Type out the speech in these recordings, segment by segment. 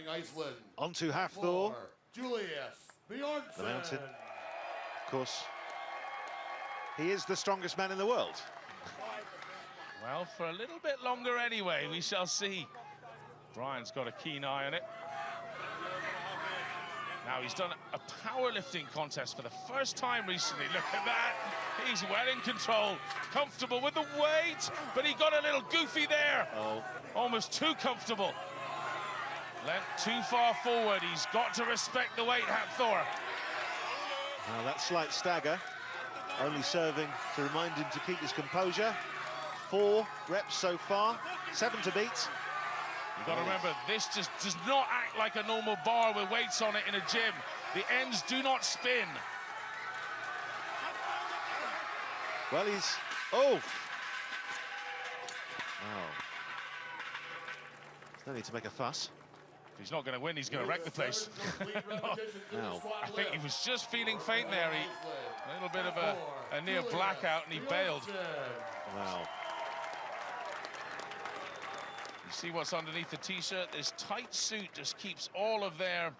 Iceland. Onto Hafthor. Julius Bjornsson. The mountain. Of course, he is the strongest man in the world. Well, for a little bit longer anyway, we shall see. Brian's got a keen eye on it. Now he's done a powerlifting contest for the first time recently. Look at that. He's well in control, comfortable with the weight, but he got a little goofy there. Oh. Almost too comfortable. Lent too far forward. He's got to respect the weight, Hafthor. Now that slight stagger, only serving to remind him to keep his composure. 4 reps so far, 7 to beat. You've got to remember, this just does not act like a normal bar with weights on it in a gym. The ends do not spin. Well, he's... Oh! Oh. There's no need to make a fuss. If he's not going to win, he's going to wreck the place. No. I think he was just feeling faint there. A little bit of a near blackout, and he bailed. Wow. You see what's underneath the t-shirt? This tight suit just keeps all of their,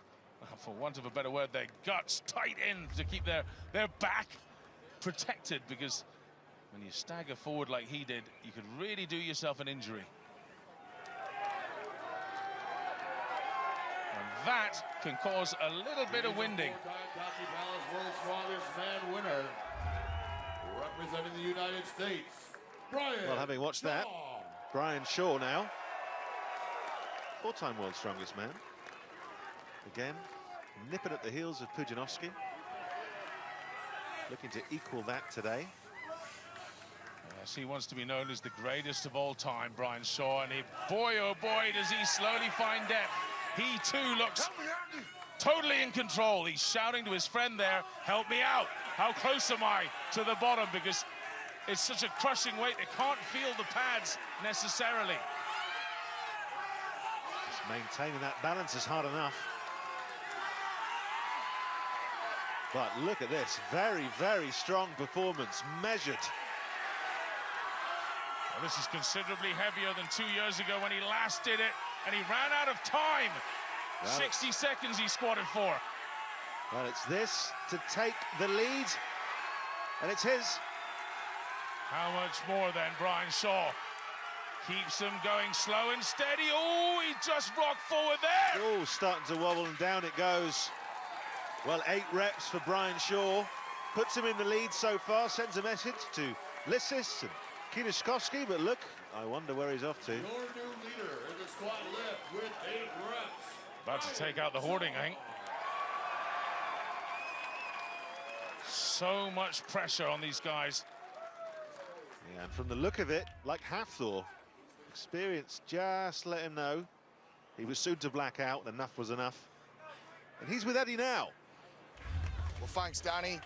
for want of a better word, their guts tight in to keep their back protected, because when you stagger forward like he did, you could really do yourself an injury. And that can cause a little bit of winding. World's strongest man winner, representing the United States, Brian. Well, having watched that, Brian Shaw now. 4-time world's strongest man. Again, nipping at the heels of Pudzianowski. Looking to equal that today. Yes, he wants to be known as the greatest of all time, Brian Shaw, and boy, oh boy, does he slowly find depth. He too looks totally in control. He's shouting to his friend there, help me out. How close am I to the bottom? Because it's such a crushing weight, they can't feel the pads necessarily. Maintaining that balance is hard enough. But look at this, very, very strong performance, measured. Well, this is considerably heavier than 2 years ago when he last did it, and he ran out of time. Well, 60 seconds he squatted for. Well, it's this to take the lead, and it's his. How much more then, Brian Shaw? Keeps him going slow and steady. Oh, he just rocked forward there. Oh, starting to wobble, and down it goes. Well, 8 reps for Brian Shaw. Puts him in the lead so far, sends a message to Licis and Kwiatkowski, but look, I wonder where he's off to. Your new leader in the squat lift with 8 reps. About to take out the hoarding, I think. So much pressure on these guys. Yeah, and from the look of it, like Hafthor, experience just let him know he was soon to black out, enough was enough. And he's with Eddie now. Well, thanks, Danny.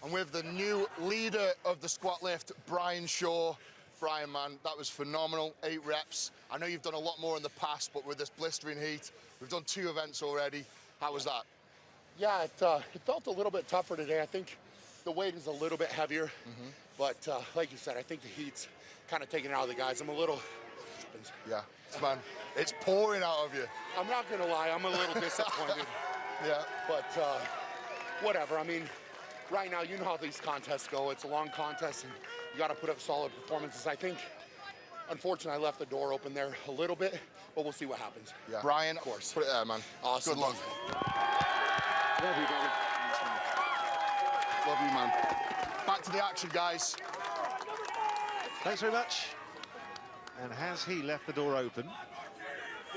I'm with the new leader of the squat lift, Brian Shaw. Brian, man, that was phenomenal, 8 reps. I know you've done a lot more in the past, but with this blistering heat, we've done 2 events already. How was that? Yeah, it felt a little bit tougher today. I think the weight is a little bit heavier, but like you said, I think the heat's kind of taking it out of the guys. I'm a little... Yeah, man, it's pouring out of you. I'm not gonna lie, I'm a little disappointed. Yeah. But whatever, I mean, right now, you know how these contests go. It's a long contest, and you gotta put up solid performances. I think, unfortunately, I left the door open there a little bit, but we'll see what happens. Yeah. Brian, of course. Put it there, man. Awesome. Good luck. Love you, brother. Love you, man. Back to the action, guys. Thanks very much. And has he left the door open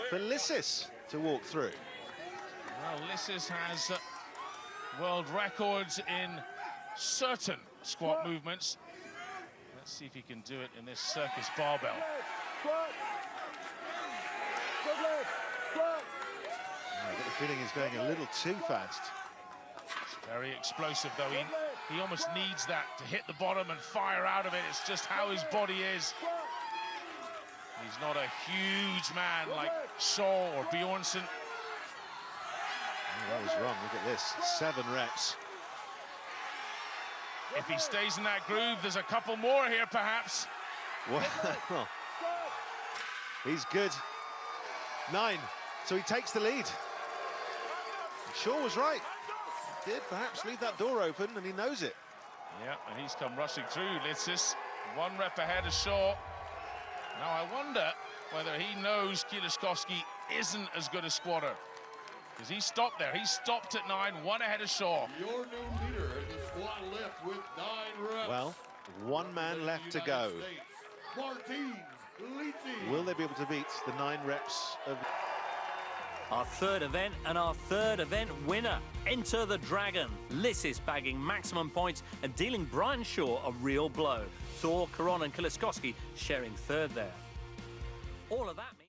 for Licis to walk through? Well, Licis has world records in certain squat movements. Let's see if he can do it in this circus barbell. I get the feeling he's going a little too fast. It's very explosive, though. He almost needs that to hit the bottom and fire out of it. It's just how his body is. He's not a huge man like Shaw or Bjornsson. Oh, that was wrong. Look at this. 7 reps. If he stays in that groove, there's a couple more here, perhaps. Well, he's good. 9. So he takes the lead. Shaw was right. Did perhaps leave that door open, and he knows it. Yeah, and he's come rushing through, Licis. 1 rep ahead of Shaw. Now I wonder whether he knows Kieliszkowski isn't as good a squatter. Because he stopped there. He stopped at 9, 1 ahead of Shaw. Your new leader in the squat lift with 9 reps. Well, 1 man left to go. Will they be able to beat the 9 reps of... Our third event and our third event winner. Enter the Dragon. Licis bagging maximum points and dealing Brian Shaw a real blow. Thor, Caron and Kieliszkowski sharing third there. All of that means...